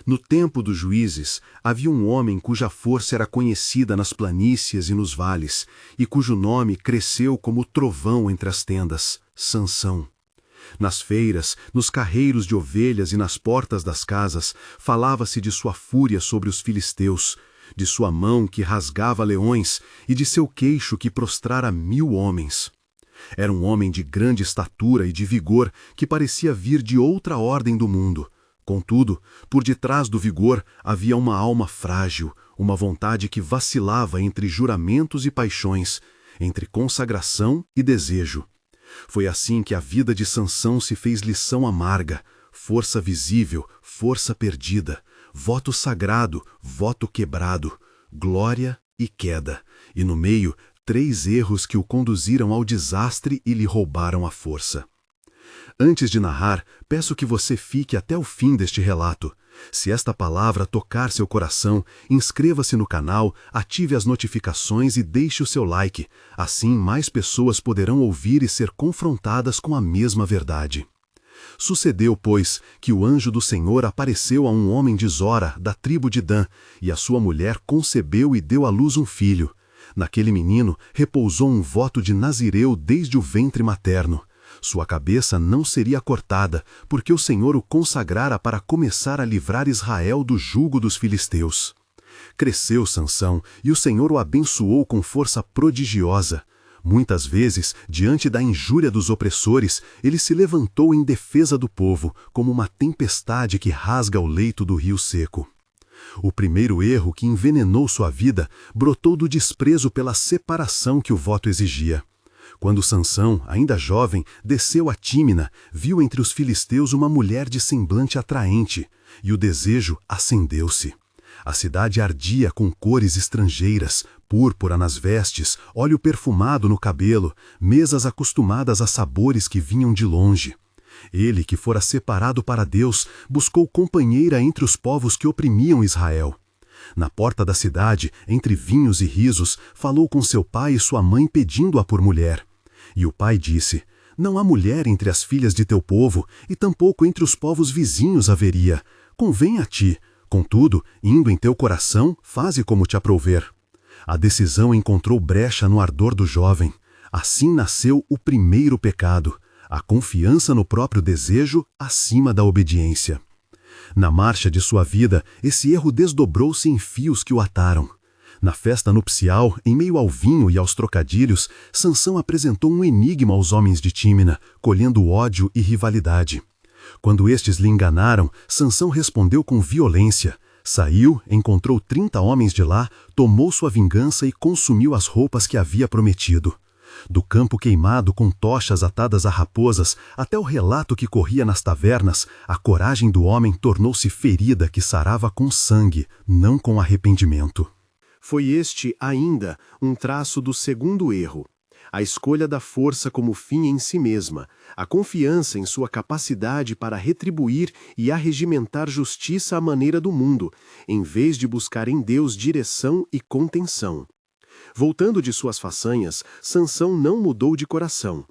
No tempo dos juízes, havia um homem cuja força era conhecida nas planícies e nos vales, e cujo nome cresceu como trovão entre as tendas: Sansão. Nas feiras, nos carreiros de ovelhas e nas portas das casas, falava-se de sua fúria sobre os filisteus, de sua mão que rasgava leões e de seu queixo que prostrara 1000 homens. Era um homem de grande estatura e de vigor que parecia vir de outra ordem do mundo. Contudo, por detrás do vigor havia uma alma frágil, uma vontade que vacilava entre juramentos e paixões, entre consagração e desejo. Foi assim que a vida de Sansão se fez lição amarga, força visível, força perdida, voto sagrado, voto quebrado, glória e queda, e no meio, 3 erros que o conduziram ao desastre e lhe roubaram a força. Antes de narrar, peço que você fique até o fim deste relato. Se esta palavra tocar seu coração, inscreva-se no canal, ative as notificações e deixe o seu like. Assim, mais pessoas poderão ouvir e ser confrontadas com a mesma verdade. Sucedeu, pois, que o anjo do Senhor apareceu a um homem de Zora, da tribo de Dan, e a sua mulher concebeu e deu à luz um filho. Naquele menino repousou um voto de nazireu desde o ventre materno. Sua cabeça não seria cortada, porque o Senhor o consagrara para começar a livrar Israel do jugo dos filisteus. Cresceu Sansão, e o Senhor o abençoou com força prodigiosa. Muitas vezes, diante da injúria dos opressores, ele se levantou em defesa do povo, como uma tempestade que rasga o leito do rio seco. O primeiro erro que envenenou sua vida brotou do desprezo pela separação que o voto exigia. Quando Sansão, ainda jovem, desceu a Tímina, viu entre os filisteus uma mulher de semblante atraente, e o desejo acendeu-se. A cidade ardia com cores estrangeiras, púrpura nas vestes, óleo perfumado no cabelo, mesas acostumadas a sabores que vinham de longe. Ele, que fora separado para Deus, buscou companheira entre os povos que oprimiam Israel. Na porta da cidade, entre vinhos e risos, falou com seu pai e sua mãe pedindo-a por mulher. E o pai disse: Não há mulher entre as filhas de teu povo, e tampouco entre os povos vizinhos haveria. Convém a ti. Contudo, indo em teu coração, faze como te aprouver. A decisão encontrou brecha no ardor do jovem. Assim nasceu o primeiro pecado, a confiança no próprio desejo acima da obediência. Na marcha de sua vida, esse erro desdobrou-se em fios que o ataram. Na festa nupcial, em meio ao vinho e aos trocadilhos, Sansão apresentou um enigma aos homens de Tímina, colhendo ódio e rivalidade. Quando estes lhe enganaram, Sansão respondeu com violência. Saiu, encontrou 30 homens de lá, tomou sua vingança e consumiu as roupas que havia prometido. Do campo queimado com tochas atadas a raposas até o relato que corria nas tavernas, a coragem do homem tornou-se ferida que sarava com sangue, não com arrependimento. Foi este, ainda, um traço do segundo erro. A escolha da força como fim em si mesma, a confiança em sua capacidade para retribuir e arregimentar justiça à maneira do mundo, em vez de buscar em Deus direção e contenção. Voltando de suas façanhas, Sansão não mudou de coração.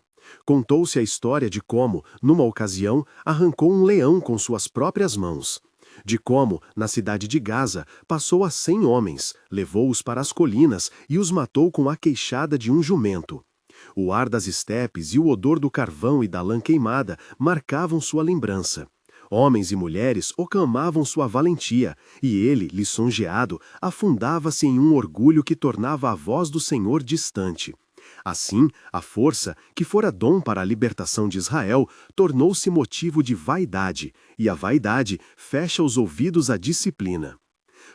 Contou-se a história de como, numa ocasião, arrancou um leão com suas próprias mãos. De como, na cidade de Gaza, passou a 100 homens, levou-os para as colinas e os matou com a queixada de um jumento. O ar das estepes e o odor do carvão e da lã queimada marcavam sua lembrança. Homens e mulheres oclamavam sua valentia, e ele, lisonjeado, afundava-se em um orgulho que tornava a voz do Senhor distante. Assim, a força, que fora dom para a libertação de Israel, tornou-se motivo de vaidade, e a vaidade fecha os ouvidos à disciplina.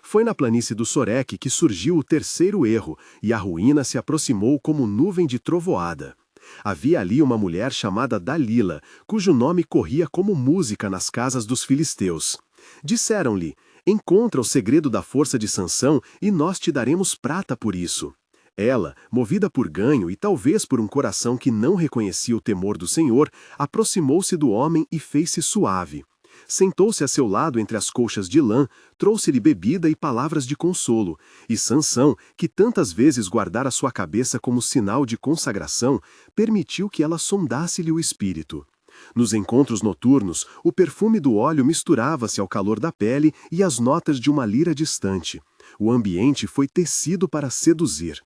Foi na planície do Soreque que surgiu o terceiro erro, e a ruína se aproximou como nuvem de trovoada. Havia ali uma mulher chamada Dalila, cujo nome corria como música nas casas dos filisteus. Disseram-lhe: Encontra o segredo da força de Sansão, e nós te daremos prata por isso. Ela, movida por ganho e talvez por um coração que não reconhecia o temor do Senhor, aproximou-se do homem e fez-se suave. Sentou-se a seu lado entre as colchas de lã, trouxe-lhe bebida e palavras de consolo, e Sansão, que tantas vezes guardara sua cabeça como sinal de consagração, permitiu que ela sondasse-lhe o espírito. Nos encontros noturnos, o perfume do óleo misturava-se ao calor da pele e às notas de uma lira distante. O ambiente foi tecido para seduzir.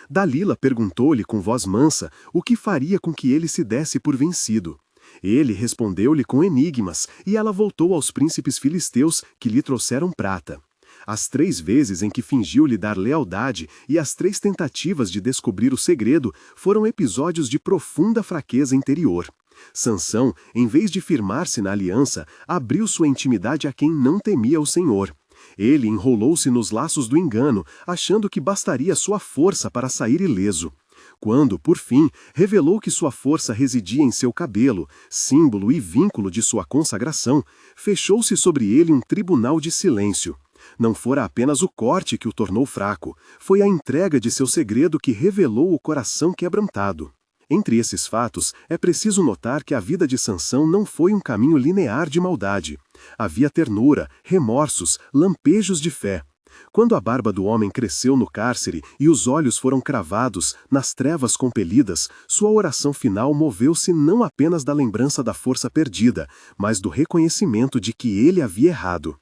Dalila perguntou-lhe com voz mansa o que faria com que ele se desse por vencido. Ele respondeu-lhe com enigmas, e ela voltou aos príncipes filisteus que lhe trouxeram prata. As 3 vezes em que fingiu lhe dar lealdade e as 3 tentativas de descobrir o segredo foram episódios de profunda fraqueza interior. Sansão, em vez de firmar-se na aliança, abriu sua intimidade a quem não temia o Senhor. Ele enrolou-se nos laços do engano, achando que bastaria sua força para sair ileso. Quando, por fim, revelou que sua força residia em seu cabelo, símbolo e vínculo de sua consagração, fechou-se sobre ele um tribunal de silêncio. Não fora apenas o corte que o tornou fraco, foi a entrega de seu segredo que revelou o coração quebrantado. Entre esses fatos, é preciso notar que a vida de Sansão não foi um caminho linear de maldade. Havia ternura, remorsos, lampejos de fé. Quando a barba do homem cresceu no cárcere e os olhos foram cravados, nas trevas compelidas, sua oração final moveu-se não apenas da lembrança da força perdida, mas do reconhecimento de que ele havia errado.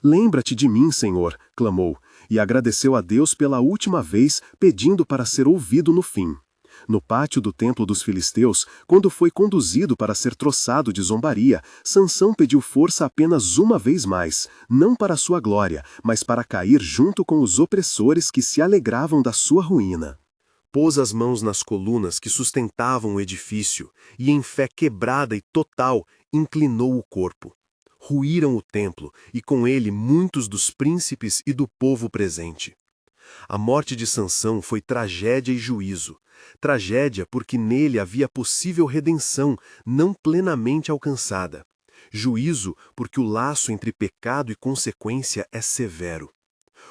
"Lembra-te de mim, Senhor", clamou, e agradeceu a Deus pela última vez, pedindo para ser ouvido no fim. No pátio do templo dos filisteus, quando foi conduzido para ser troçado de zombaria, Sansão pediu força apenas uma vez mais, não para sua glória, mas para cair junto com os opressores que se alegravam da sua ruína. Pôs as mãos nas colunas que sustentavam o edifício e, em fé quebrada e total, inclinou o corpo. Ruíram o templo e com ele muitos dos príncipes e do povo presente. A morte de Sansão foi tragédia e juízo. Tragédia porque nele havia possível redenção, não plenamente alcançada. Juízo porque o laço entre pecado e consequência é severo.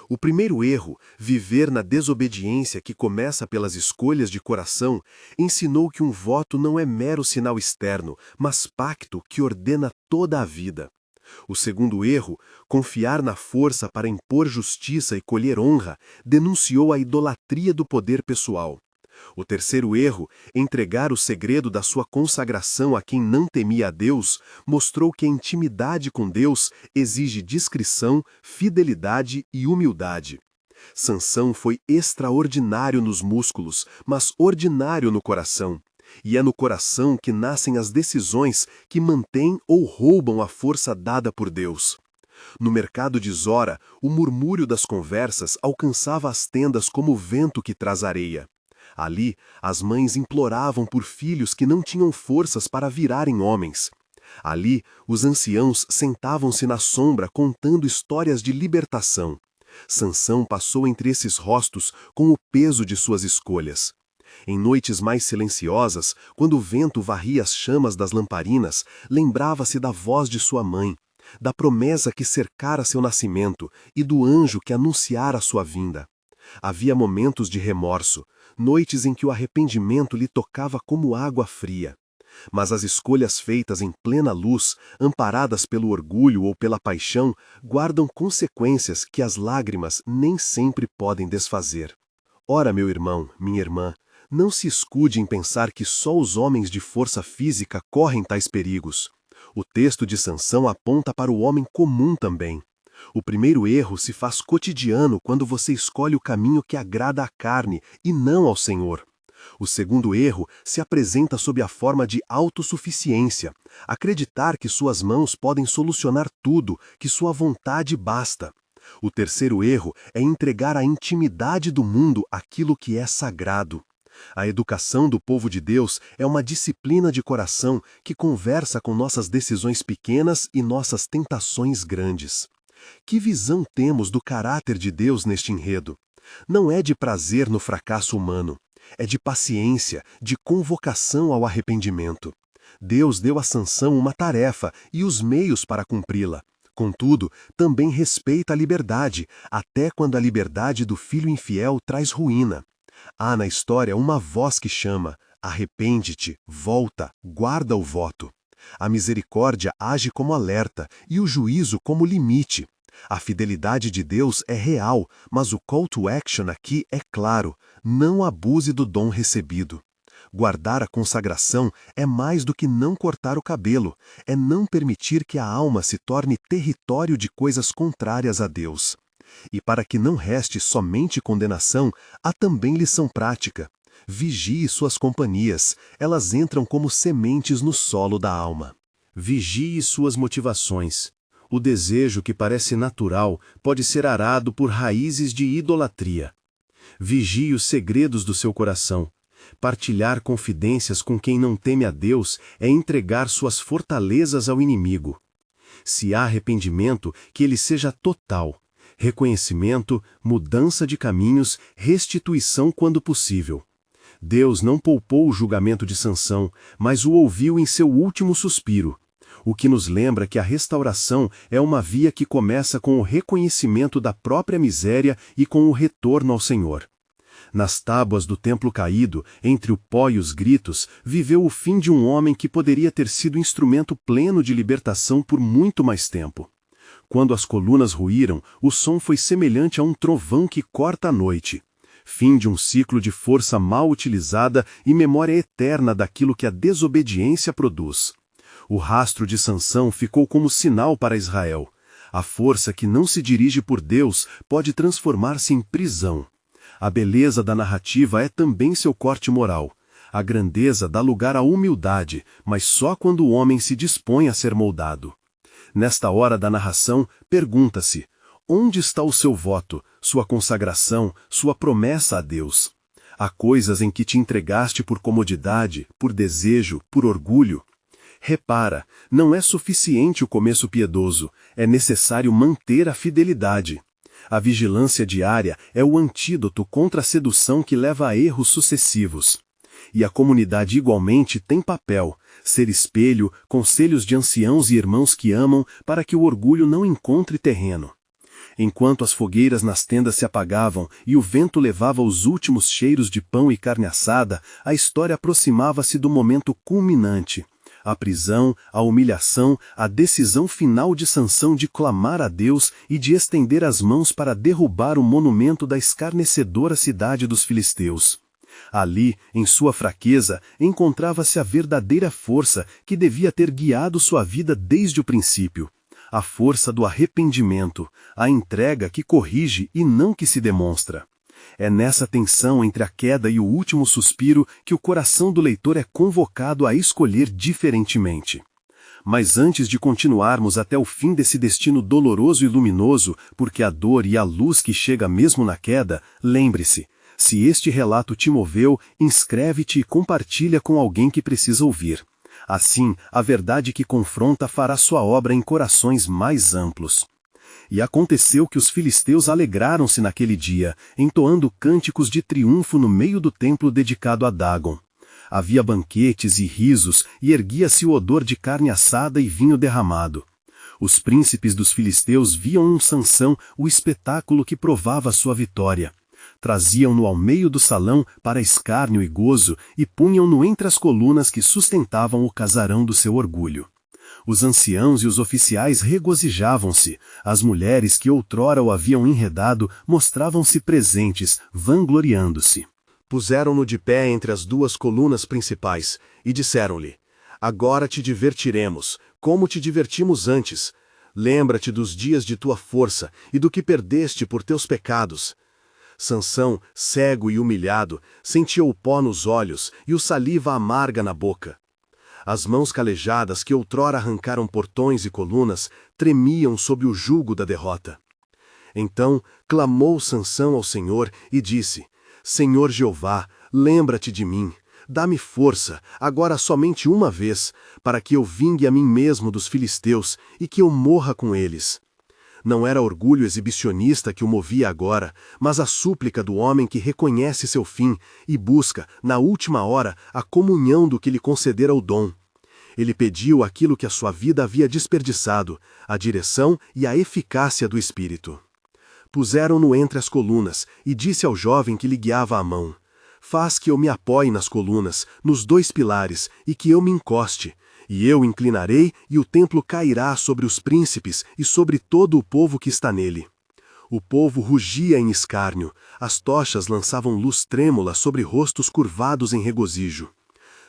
O primeiro erro, viver na desobediência que começa pelas escolhas de coração, ensinou que um voto não é mero sinal externo, mas pacto que ordena toda a vida. O segundo erro, confiar na força para impor justiça e colher honra, denunciou a idolatria do poder pessoal. O terceiro erro, entregar o segredo da sua consagração a quem não temia a Deus, mostrou que a intimidade com Deus exige discrição, fidelidade e humildade. Sansão foi extraordinário nos músculos, mas ordinário no coração. E é no coração que nascem as decisões que mantêm ou roubam a força dada por Deus. No mercado de Zora, o murmúrio das conversas alcançava as tendas como o vento que traz areia. Ali, as mães imploravam por filhos que não tinham forças para virarem homens. Ali, os anciãos sentavam-se na sombra contando histórias de libertação. Sansão passou entre esses rostos com o peso de suas escolhas. Em noites mais silenciosas, quando o vento varria as chamas das lamparinas, lembrava-se da voz de sua mãe, da promessa que cercara seu nascimento e do anjo que anunciara sua vinda. Havia momentos de remorso, noites em que o arrependimento lhe tocava como água fria. Mas as escolhas feitas em plena luz, amparadas pelo orgulho ou pela paixão, guardam consequências que as lágrimas nem sempre podem desfazer. Ora, meu irmão, minha irmã, não se escude em pensar que só os homens de força física correm tais perigos. O texto de Sansão aponta para o homem comum também. O primeiro erro se faz cotidiano quando você escolhe o caminho que agrada à carne e não ao Senhor. O segundo erro se apresenta sob a forma de autossuficiência, acreditar que suas mãos podem solucionar tudo, que sua vontade basta. O terceiro erro é entregar à intimidade do mundo aquilo que é sagrado. A educação do povo de Deus é uma disciplina de coração que conversa com nossas decisões pequenas e nossas tentações grandes. Que visão temos do caráter de Deus neste enredo? Não é de prazer no fracasso humano, é de paciência, de convocação ao arrependimento. Deus deu a Sansão uma tarefa e os meios para cumpri-la. Contudo, também respeita a liberdade, até quando a liberdade do filho infiel traz ruína. Há na história uma voz que chama: arrepende-te, volta, guarda o voto. A misericórdia age como alerta e o juízo como limite. A fidelidade de Deus é real, mas o call to action aqui é claro: não abuse do dom recebido. Guardar a consagração é mais do que não cortar o cabelo, é não permitir que a alma se torne território de coisas contrárias a Deus. E para que não reste somente condenação, há também lição prática. Vigie suas companhias, elas entram como sementes no solo da alma. Vigie suas motivações. O desejo que parece natural pode ser arado por raízes de idolatria. Vigie os segredos do seu coração. Partilhar confidências com quem não teme a Deus é entregar suas fortalezas ao inimigo. Se há arrependimento, que ele seja total. Reconhecimento, mudança de caminhos, restituição quando possível. Deus não poupou o julgamento de Sansão, mas o ouviu em seu último suspiro. O que nos lembra que a restauração é uma via que começa com o reconhecimento da própria miséria e com o retorno ao Senhor. Nas tábuas do templo caído, entre o pó e os gritos, viveu o fim de um homem que poderia ter sido instrumento pleno de libertação por muito mais tempo. Quando as colunas ruíram, o som foi semelhante a um trovão que corta a noite. Fim de um ciclo de força mal utilizada e memória eterna daquilo que a desobediência produz. O rastro de Sansão ficou como sinal para Israel. A força que não se dirige por Deus pode transformar-se em prisão. A beleza da narrativa é também seu corte moral. A grandeza dá lugar à humildade, mas só quando o homem se dispõe a ser moldado. Nesta hora da narração, pergunta-se: onde está o seu voto, sua consagração, sua promessa a Deus? Há coisas em que te entregaste por comodidade, por desejo, por orgulho. Repara, não é suficiente o começo piedoso, é necessário manter a fidelidade. A vigilância diária é o antídoto contra a sedução que leva a erros sucessivos. E a comunidade igualmente tem papel, ser espelho, conselhos de anciãos e irmãos que amam, para que o orgulho não encontre terreno. Enquanto as fogueiras nas tendas se apagavam e o vento levava os últimos cheiros de pão e carne assada, a história aproximava-se do momento culminante. A prisão, a humilhação, a decisão final de Sansão de clamar a Deus e de estender as mãos para derrubar o monumento da escarnecedora cidade dos filisteus. Ali, em sua fraqueza, encontrava-se a verdadeira força que devia ter guiado sua vida desde o princípio. A força do arrependimento, a entrega que corrige e não que se demonstra. É nessa tensão entre a queda e o último suspiro que o coração do leitor é convocado a escolher diferentemente. Mas antes de continuarmos até o fim desse destino doloroso e luminoso, porque a dor e a luz que chega mesmo na queda, lembre-se, se este relato te moveu, inscreve-te e compartilha com alguém que precisa ouvir. Assim, a verdade que confronta fará sua obra em corações mais amplos. E aconteceu que os filisteus alegraram-se naquele dia, entoando cânticos de triunfo no meio do templo dedicado a Dagon. Havia banquetes e risos, e erguia-se o odor de carne assada e vinho derramado. Os príncipes dos filisteus viam em Sansão o espetáculo que provava sua vitória. Traziam-no ao meio do salão para escárnio e gozo e punham-no entre as colunas que sustentavam o casarão do seu orgulho. Os anciãos e os oficiais regozijavam-se, as mulheres que outrora o haviam enredado mostravam-se presentes, vangloriando-se. Puseram-no de pé entre as duas colunas principais e disseram-lhe: agora te divertiremos, como te divertimos antes. Lembra-te dos dias de tua força e do que perdeste por teus pecados. Sansão, cego e humilhado, sentia o pó nos olhos e o saliva amarga na boca. As mãos calejadas que outrora arrancaram portões e colunas tremiam sob o jugo da derrota. Então clamou Sansão ao Senhor e disse: Senhor Jeová, lembra-te de mim. Dá-me força, agora somente uma vez, para que eu vingue a mim mesmo dos filisteus e que eu morra com eles. Não era orgulho exibicionista que o movia agora, mas a súplica do homem que reconhece seu fim e busca, na última hora, a comunhão do que lhe concedera o dom. Ele pediu aquilo que a sua vida havia desperdiçado, a direção e a eficácia do Espírito. Puseram-no entre as colunas e disse ao jovem que lhe guiava a mão: faz que eu me apoie nas colunas, nos dois pilares, e que eu me encoste. E eu inclinarei, e o templo cairá sobre os príncipes e sobre todo o povo que está nele. O povo rugia em escárnio, as tochas lançavam luz trêmula sobre rostos curvados em regozijo.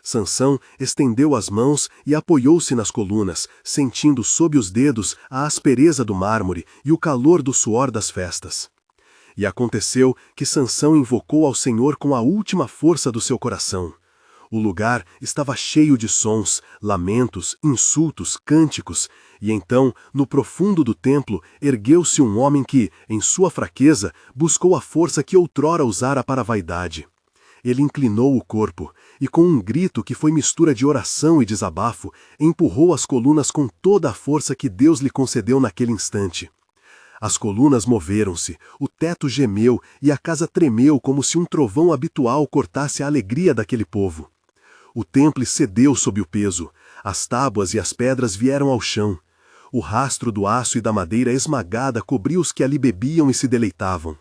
Sansão estendeu as mãos e apoiou-se nas colunas, sentindo sob os dedos a aspereza do mármore e o calor do suor das festas. E aconteceu que Sansão invocou ao Senhor com a última força do seu coração. O lugar estava cheio de sons, lamentos, insultos, cânticos, e então, no profundo do templo, ergueu-se um homem que, em sua fraqueza, buscou a força que outrora usara para a vaidade. Ele inclinou o corpo, e com um grito que foi mistura de oração e desabafo, empurrou as colunas com toda a força que Deus lhe concedeu naquele instante. As colunas moveram-se, o teto gemeu e a casa tremeu como se um trovão habitual cortasse a alegria daquele povo. O templo cedeu sob o peso, as tábuas e as pedras vieram ao chão. O rastro do aço e da madeira esmagada cobriu os que ali bebiam e se deleitavam.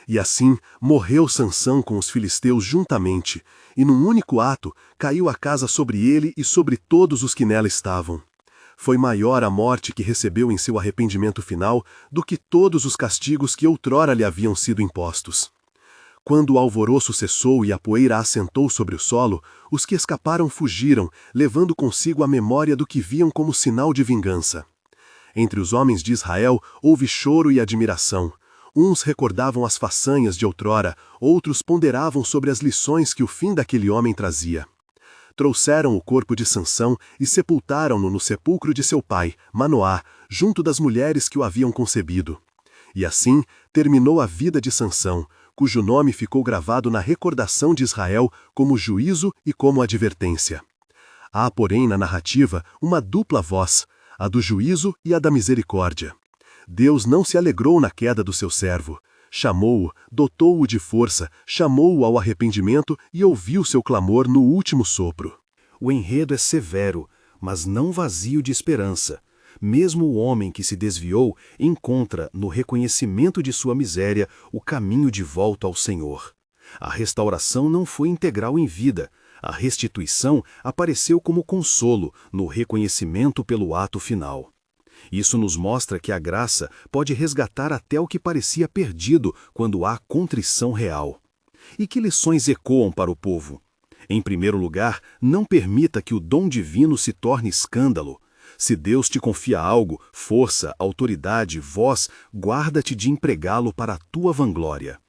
E assim morreu Sansão com os filisteus juntamente, e num único ato caiu a casa sobre ele e sobre todos os que nela estavam. Foi maior a morte que recebeu em seu arrependimento final do que todos os castigos que outrora lhe haviam sido impostos. Quando o alvoroço cessou e a poeira assentou sobre o solo, os que escaparam fugiram, levando consigo a memória do que viam como sinal de vingança. Entre os homens de Israel houve choro e admiração. Uns recordavam as façanhas de outrora, outros ponderavam sobre as lições que o fim daquele homem trazia. Trouxeram o corpo de Sansão e sepultaram-no no sepulcro de seu pai, Manoá, junto das mulheres que o haviam concebido. E assim terminou a vida de Sansão, cujo nome ficou gravado na recordação de Israel como juízo e como advertência. Há, porém, na narrativa, uma dupla voz, a do juízo e a da misericórdia. Deus não se alegrou na queda do seu servo. Chamou-o, dotou-o de força, chamou-o ao arrependimento e ouviu seu clamor no último sopro. O enredo é severo, mas não vazio de esperança. Mesmo o homem que se desviou encontra, no reconhecimento de sua miséria, o caminho de volta ao Senhor. A restauração não foi integral em vida. A restituição apareceu como consolo, no reconhecimento pelo ato final. Isso nos mostra que a graça pode resgatar até o que parecia perdido quando há contrição real. E que lições ecoam para o povo? Em primeiro lugar, não permita que o dom divino se torne escândalo. Se Deus te confia algo, força, autoridade, voz, guarda-te de empregá-lo para a tua vanglória.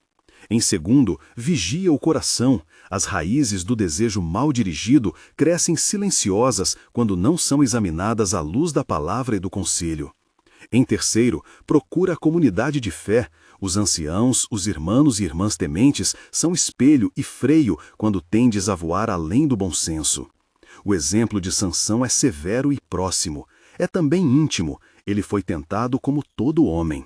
Em segundo, vigia o coração. As raízes do desejo mal dirigido crescem silenciosas quando não são examinadas à luz da palavra e do conselho. Em terceiro, procura a comunidade de fé. Os anciãos, os irmãos e irmãs tementes são espelho e freio quando tendes a voar além do bom senso. O exemplo de Sansão é severo e próximo. É também íntimo. Ele foi tentado como todo homem.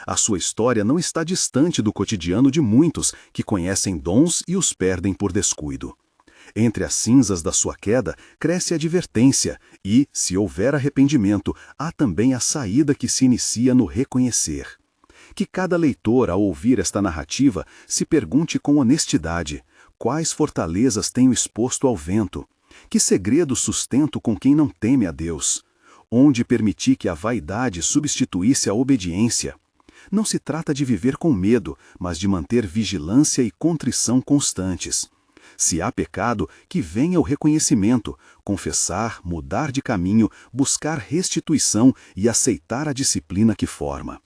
A sua história não está distante do cotidiano de muitos que conhecem dons e os perdem por descuido. Entre as cinzas da sua queda, cresce a advertência e, se houver arrependimento, há também a saída que se inicia no reconhecer. Que cada leitor, ao ouvir esta narrativa, se pergunte com honestidade: quais fortalezas tenho exposto ao vento? Que segredo sustento com quem não teme a Deus? Onde permiti que a vaidade substituísse a obediência? Não se trata de viver com medo, mas de manter vigilância e contrição constantes. Se há pecado, que venha o reconhecimento, confessar, mudar de caminho, buscar restituição e aceitar a disciplina que forma.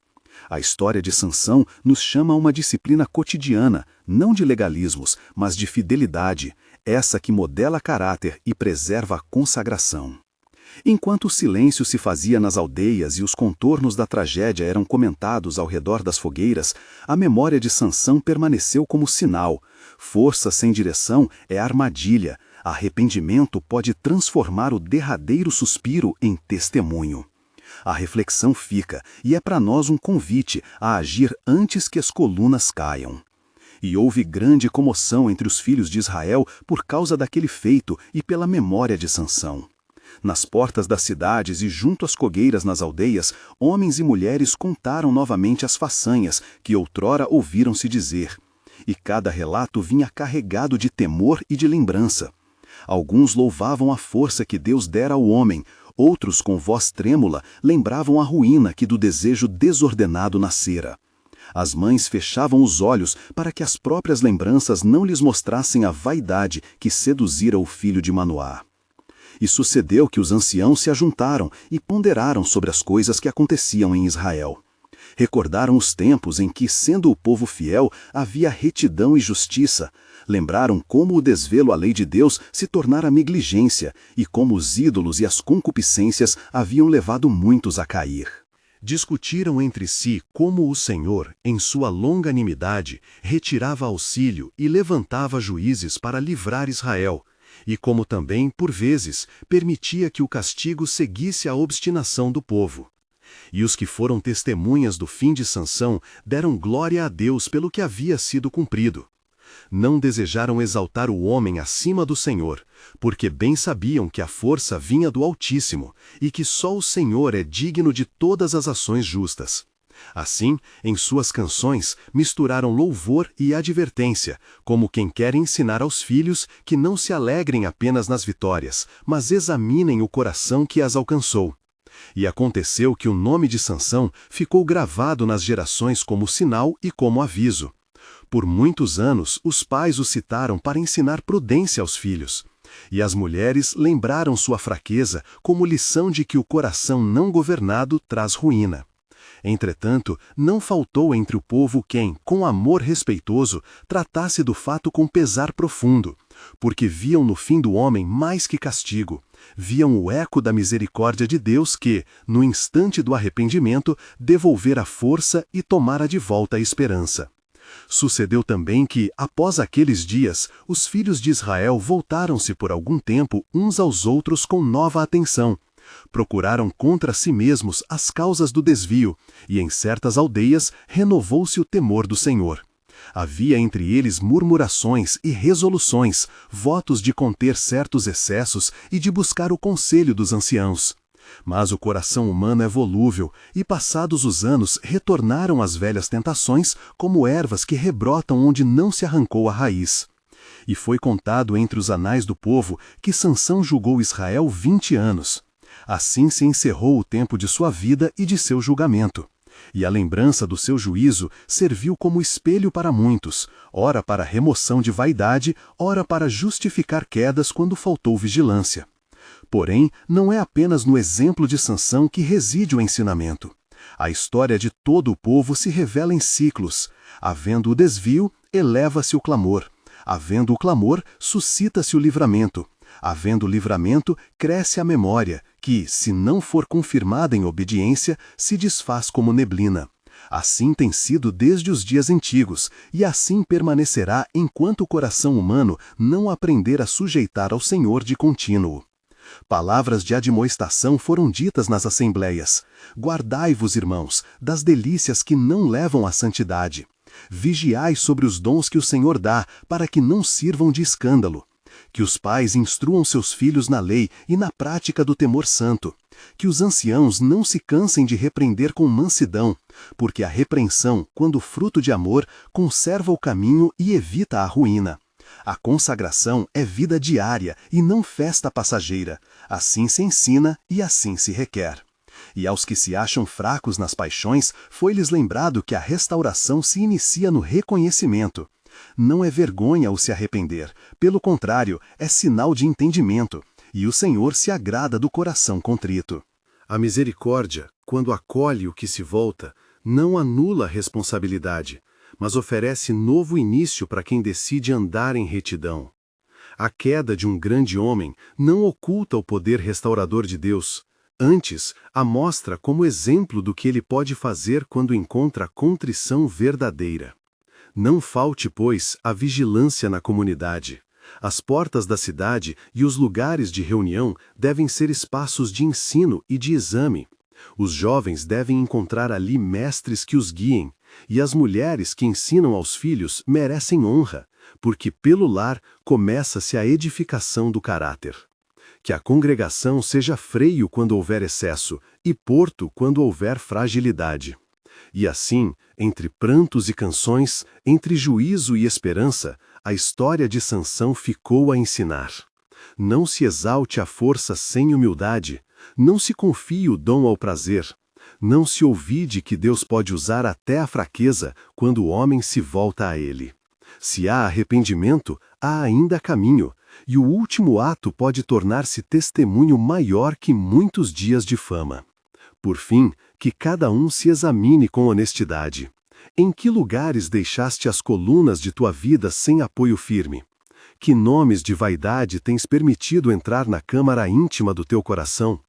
A história de Sansão nos chama a uma disciplina cotidiana, não de legalismos, mas de fidelidade, essa que modela caráter e preserva a consagração. Enquanto o silêncio se fazia nas aldeias e os contornos da tragédia eram comentados ao redor das fogueiras, a memória de Sansão permaneceu como sinal. Força sem direção é armadilha. Arrependimento pode transformar o derradeiro suspiro em testemunho. A reflexão fica, e é para nós um convite a agir antes que as colunas caiam. E houve grande comoção entre os filhos de Israel por causa daquele feito e pela memória de Sansão. Nas portas das cidades e junto às fogueiras nas aldeias, homens e mulheres contaram novamente as façanhas que outrora ouviram-se dizer. E cada relato vinha carregado de temor e de lembrança. Alguns louvavam a força que Deus dera ao homem, outros com voz trêmula lembravam a ruína que do desejo desordenado nascera. As mães fechavam os olhos para que as próprias lembranças não lhes mostrassem a vaidade que seduzira o filho de Manoá. E sucedeu que os anciãos se ajuntaram e ponderaram sobre as coisas que aconteciam em Israel. Recordaram os tempos em que, sendo o povo fiel, havia retidão e justiça. Lembraram como o desvelo à lei de Deus se tornara negligência e como os ídolos e as concupiscências haviam levado muitos a cair. Discutiram entre si como o Senhor, em sua longanimidade, retirava auxílio e levantava juízes para livrar Israel, e como também, por vezes, permitia que o castigo seguisse a obstinação do povo. E os que foram testemunhas do fim de Sansão deram glória a Deus pelo que havia sido cumprido. Não desejaram exaltar o homem acima do Senhor, porque bem sabiam que a força vinha do Altíssimo e que só o Senhor é digno de todas as ações justas. Assim, em suas canções, misturaram louvor e advertência, como quem quer ensinar aos filhos que não se alegrem apenas nas vitórias, mas examinem o coração que as alcançou. E aconteceu que o nome de Sansão ficou gravado nas gerações como sinal e como aviso. Por muitos anos, os pais o citaram para ensinar prudência aos filhos. E as mulheres lembraram sua fraqueza como lição de que o coração não governado traz ruína. Entretanto, não faltou entre o povo quem, com amor respeitoso, tratasse do fato com pesar profundo, porque viam no fim do homem mais que castigo. Viam o eco da misericórdia de Deus que, no instante do arrependimento, devolvera a força e tomara de volta a esperança. Sucedeu também que, após aqueles dias, os filhos de Israel voltaram-se por algum tempo uns aos outros com nova atenção. Procuraram contra si mesmos as causas do desvio, e em certas aldeias renovou-se o temor do Senhor. Havia entre eles murmurações e resoluções, votos de conter certos excessos e de buscar o conselho dos anciãos. Mas o coração humano é volúvel, e passados os anos retornaram às velhas tentações como ervas que rebrotam onde não se arrancou a raiz. E foi contado entre os anais do povo que Sansão julgou Israel 20 anos. Assim se encerrou o tempo de sua vida e de seu julgamento. E a lembrança do seu juízo serviu como espelho para muitos, ora para remoção de vaidade, ora para justificar quedas quando faltou vigilância. Porém, não é apenas no exemplo de Sansão que reside o ensinamento. A história de todo o povo se revela em ciclos. Havendo o desvio, eleva-se o clamor. Havendo o clamor, suscita-se o livramento. Havendo o livramento, cresce a memória, que, se não for confirmada em obediência, se desfaz como neblina. Assim tem sido desde os dias antigos, e assim permanecerá enquanto o coração humano não aprender a sujeitar ao Senhor de contínuo. Palavras de admoestação foram ditas nas assembleias. Guardai-vos, irmãos, das delícias que não levam à santidade. Vigiai sobre os dons que o Senhor dá, para que não sirvam de escândalo. Que os pais instruam seus filhos na lei e na prática do temor santo. Que os anciãos não se cansem de repreender com mansidão, porque a repreensão, quando fruto de amor, conserva o caminho e evita a ruína. A consagração é vida diária e não festa passageira. Assim se ensina e assim se requer. E aos que se acham fracos nas paixões, foi-lhes lembrado que a restauração se inicia no reconhecimento. Não é vergonha o se arrepender, pelo contrário, é sinal de entendimento, e o Senhor se agrada do coração contrito. A misericórdia, quando acolhe o que se volta, não anula a responsabilidade, mas oferece novo início para quem decide andar em retidão. A queda de um grande homem não oculta o poder restaurador de Deus. Antes, a mostra como exemplo do que ele pode fazer quando encontra a contrição verdadeira. Não falte, pois, a vigilância na comunidade. As portas da cidade e os lugares de reunião devem ser espaços de ensino e de exame. Os jovens devem encontrar ali mestres que os guiem, e as mulheres que ensinam aos filhos merecem honra, porque pelo lar começa-se a edificação do caráter. Que a congregação seja freio quando houver excesso e porto quando houver fragilidade. E assim, entre prantos e canções, entre juízo e esperança, a história de Sansão ficou a ensinar. Não se exalte a força sem humildade, não se confie o dom ao prazer, Não se olvide que Deus pode usar até a fraqueza quando o homem se volta a Ele. Se há arrependimento, há ainda caminho, e o último ato pode tornar-se testemunho maior que muitos dias de fama. Por fim, que cada um se examine com honestidade. Em que lugares deixaste as colunas de tua vida sem apoio firme? Que nomes de vaidade tens permitido entrar na câmara íntima do teu coração?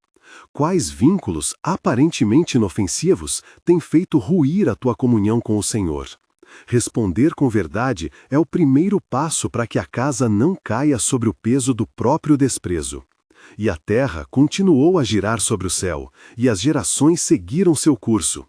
Quais vínculos, aparentemente inofensivos, têm feito ruir a tua comunhão com o Senhor? Responder com verdade é o primeiro passo para que a casa não caia sobre o peso do próprio desprezo. E a terra continuou a girar sobre o céu, e as gerações seguiram seu curso.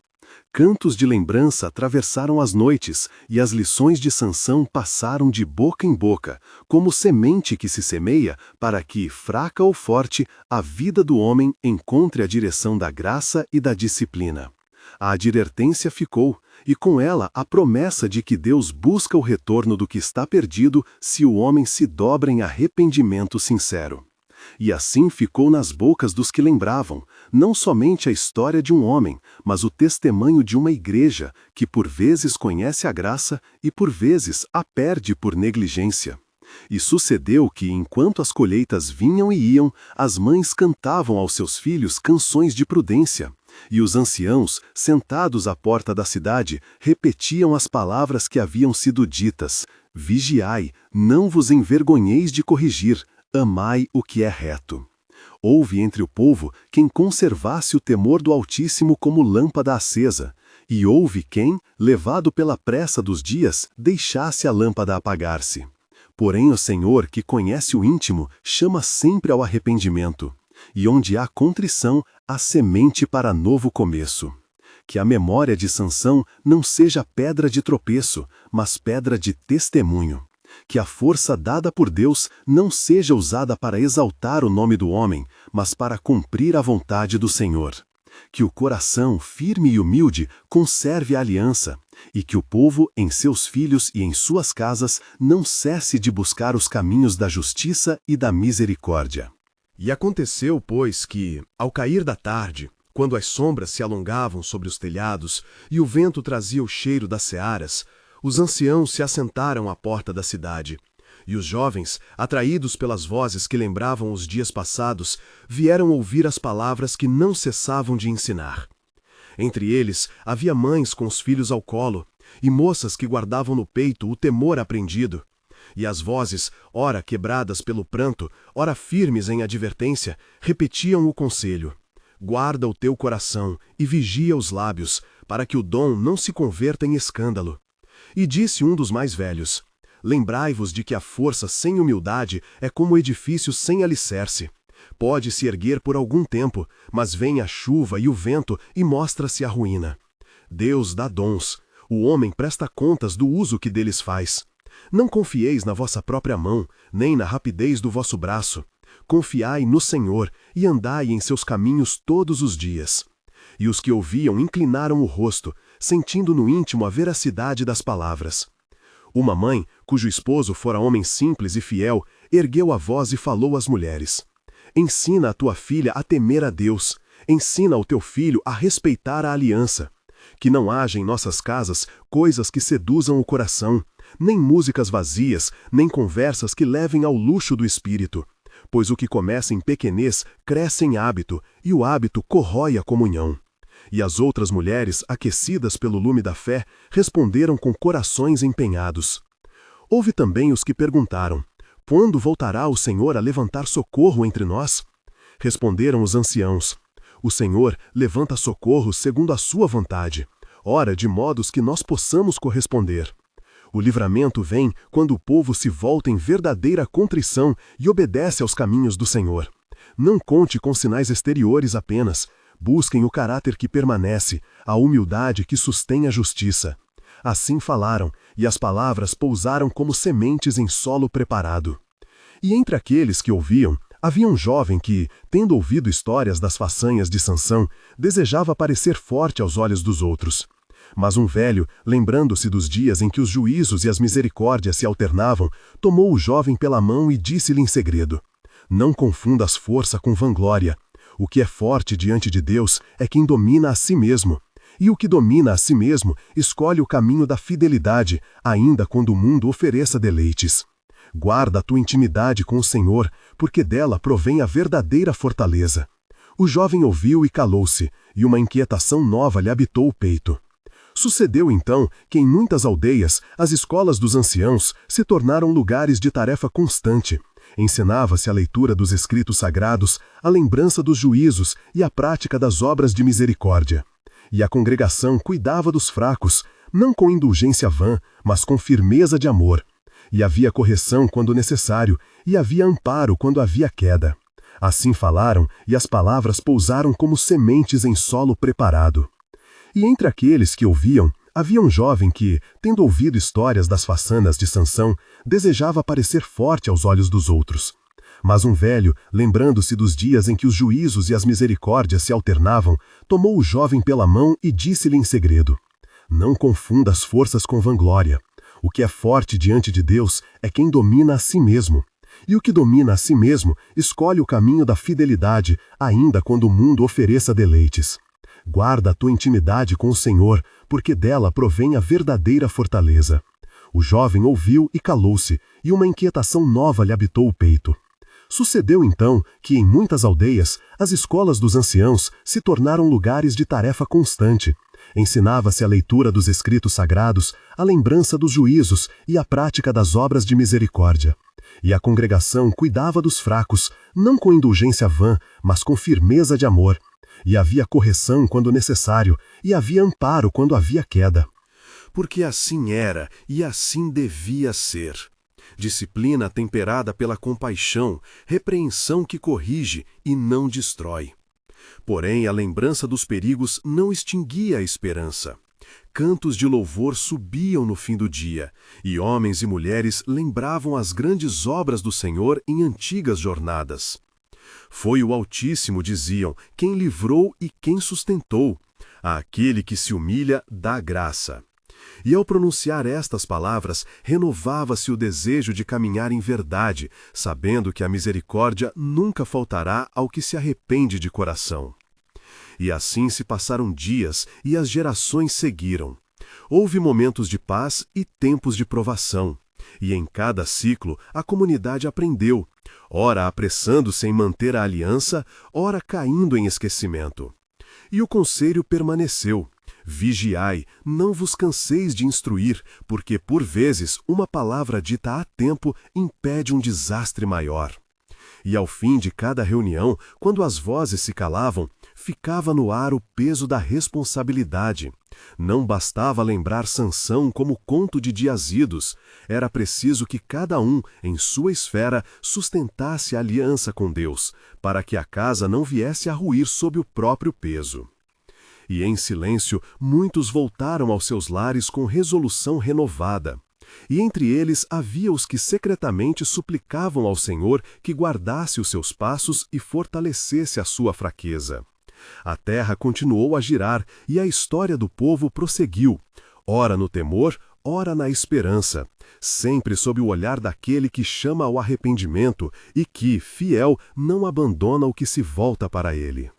Cantos de lembrança atravessaram as noites, e as lições de Sansão passaram de boca em boca, como semente que se semeia, para que, fraca ou forte, a vida do homem encontre a direção da graça e da disciplina. A advertência ficou, e com ela a promessa de que Deus busca o retorno do que está perdido se o homem se dobra em arrependimento sincero. E assim ficou nas bocas dos que lembravam, não somente a história de um homem, mas o testemunho de uma igreja que por vezes conhece a graça e por vezes a perde por negligência. E sucedeu que, enquanto as colheitas vinham e iam, as mães cantavam aos seus filhos canções de prudência, e os anciãos, sentados à porta da cidade, repetiam as palavras que haviam sido ditas: vigiai, não vos envergonheis de corrigir, amai o que é reto. Houve entre o povo quem conservasse o temor do Altíssimo como lâmpada acesa, e houve quem, levado pela pressa dos dias, deixasse a lâmpada apagar-se. Porém o Senhor, que conhece o íntimo, chama sempre ao arrependimento, e onde há contrição, há semente para novo começo. Que a memória de Sansão não seja pedra de tropeço, mas pedra de testemunho. Que a força dada por Deus não seja usada para exaltar o nome do homem, mas para cumprir a vontade do Senhor. Que o coração firme e humilde conserve a aliança, e que o povo, em seus filhos e em suas casas, não cesse de buscar os caminhos da justiça e da misericórdia. E aconteceu, pois, que, ao cair da tarde, quando as sombras se alongavam sobre os telhados e o vento trazia o cheiro das searas, os anciãos se assentaram à porta da cidade, e os jovens, atraídos pelas vozes que lembravam os dias passados, vieram ouvir as palavras que não cessavam de ensinar. Entre eles havia mães com os filhos ao colo, e moças que guardavam no peito o temor aprendido. E as vozes, ora quebradas pelo pranto, ora firmes em advertência, repetiam o conselho: guarda o teu coração e vigia os lábios, para que o dom não se converta em escândalo. E disse um dos mais velhos: lembrai-vos de que a força sem humildade é como edifício sem alicerce. Pode se erguer por algum tempo, mas vem a chuva e o vento e mostra-se a ruína. Deus dá dons, o homem presta contas do uso que deles faz. Não confieis na vossa própria mão, nem na rapidez do vosso braço. Confiai no Senhor e andai em seus caminhos todos os dias. E os que ouviam inclinaram o rosto, sentindo no íntimo a veracidade das palavras. Uma mãe, cujo esposo fora homem simples e fiel, ergueu a voz e falou às mulheres: ensina a tua filha a temer a Deus, ensina ao teu filho a respeitar a aliança. Que não haja em nossas casas coisas que seduzam o coração, nem músicas vazias, nem conversas que levem ao luxo do espírito. Pois o que começa em pequenez cresce em hábito, e o hábito corrói a comunhão. E as outras mulheres, aquecidas pelo lume da fé, responderam com corações empenhados. Houve também os que perguntaram: quando voltará o Senhor a levantar socorro entre nós? Responderam os anciãos: o Senhor levanta socorro segundo a sua vontade, ora de modos que nós possamos corresponder. O livramento vem quando o povo se volta em verdadeira contrição e obedece aos caminhos do Senhor. Não conte com sinais exteriores apenas. Busquem o caráter que permanece, a humildade que sustém a justiça. Assim falaram, e as palavras pousaram como sementes em solo preparado. E entre aqueles que ouviam, havia um jovem que, tendo ouvido histórias das façanhas de Sansão, desejava parecer forte aos olhos dos outros. Mas um velho, lembrando-se dos dias em que os juízos e as misericórdias se alternavam, tomou o jovem pela mão e disse-lhe em segredo: não confundas força com vanglória. O que é forte diante de Deus é quem domina a si mesmo. E o que domina a si mesmo escolhe o caminho da fidelidade, ainda quando o mundo ofereça deleites. Guarda a tua intimidade com o Senhor, porque dela provém a verdadeira fortaleza. O jovem ouviu e calou-se, e uma inquietação nova lhe habitou o peito. Sucedeu então que em muitas aldeias as escolas dos anciãos se tornaram lugares de tarefa constante. Ensinava-se a leitura dos escritos sagrados, a lembrança dos juízos e a prática das obras de misericórdia. E a congregação cuidava dos fracos, não com indulgência vã, mas com firmeza de amor. E havia correção quando necessário, e havia amparo quando havia queda. Assim falaram, e as palavras pousaram como sementes em solo preparado. E entre aqueles que ouviam, havia um jovem que, tendo ouvido histórias das façanas de Sansão, desejava parecer forte aos olhos dos outros. Mas um velho, lembrando-se dos dias em que os juízos e as misericórdias se alternavam, tomou o jovem pela mão e disse-lhe em segredo: Não confunda as forças com vanglória. O que é forte diante de Deus é quem domina a si mesmo. E o que domina a si mesmo escolhe o caminho da fidelidade, ainda quando o mundo ofereça deleites. Guarda a tua intimidade com o Senhor, porque dela provém a verdadeira fortaleza. O jovem ouviu e calou-se, e uma inquietação nova lhe habitou o peito. Sucedeu então que em muitas aldeias as escolas dos anciãos se tornaram lugares de tarefa constante. Ensinava-se a leitura dos escritos sagrados, a lembrança dos juízos e a prática das obras de misericórdia. E a congregação cuidava dos fracos, não com indulgência vã, mas com firmeza de amor. E havia correção quando necessário, e havia amparo quando havia queda. Porque assim era e assim devia ser. Disciplina temperada pela compaixão, repreensão que corrige e não destrói. Porém, a lembrança dos perigos não extinguia a esperança. Cantos de louvor subiam no fim do dia, e homens e mulheres lembravam as grandes obras do Senhor em antigas jornadas. Foi o Altíssimo, diziam, quem livrou e quem sustentou. Àquele que se humilha, dá graça. E ao pronunciar estas palavras, renovava-se o desejo de caminhar em verdade, sabendo que a misericórdia nunca faltará ao que se arrepende de coração. E assim se passaram dias e as gerações seguiram. Houve momentos de paz e tempos de provação. E em cada ciclo a comunidade aprendeu, ora apressando-se em manter a aliança, ora caindo em esquecimento. E o conselho permaneceu. Vigiai, não vos canseis de instruir, porque por vezes uma palavra dita a tempo impede um desastre maior. E ao fim de cada reunião, quando as vozes se calavam, ficava no ar o peso da responsabilidade. Não bastava lembrar Sansão como conto de dias idos, era preciso que cada um, em sua esfera, sustentasse a aliança com Deus, para que a casa não viesse a ruir sob o próprio peso. E em silêncio, muitos voltaram aos seus lares com resolução renovada. E entre eles havia os que secretamente suplicavam ao Senhor que guardasse os seus passos e fortalecesse a sua fraqueza. A terra continuou a girar e a história do povo prosseguiu, ora no temor, ora na esperança, sempre sob o olhar daquele que chama ao arrependimento e que, fiel, não abandona o que se volta para ele.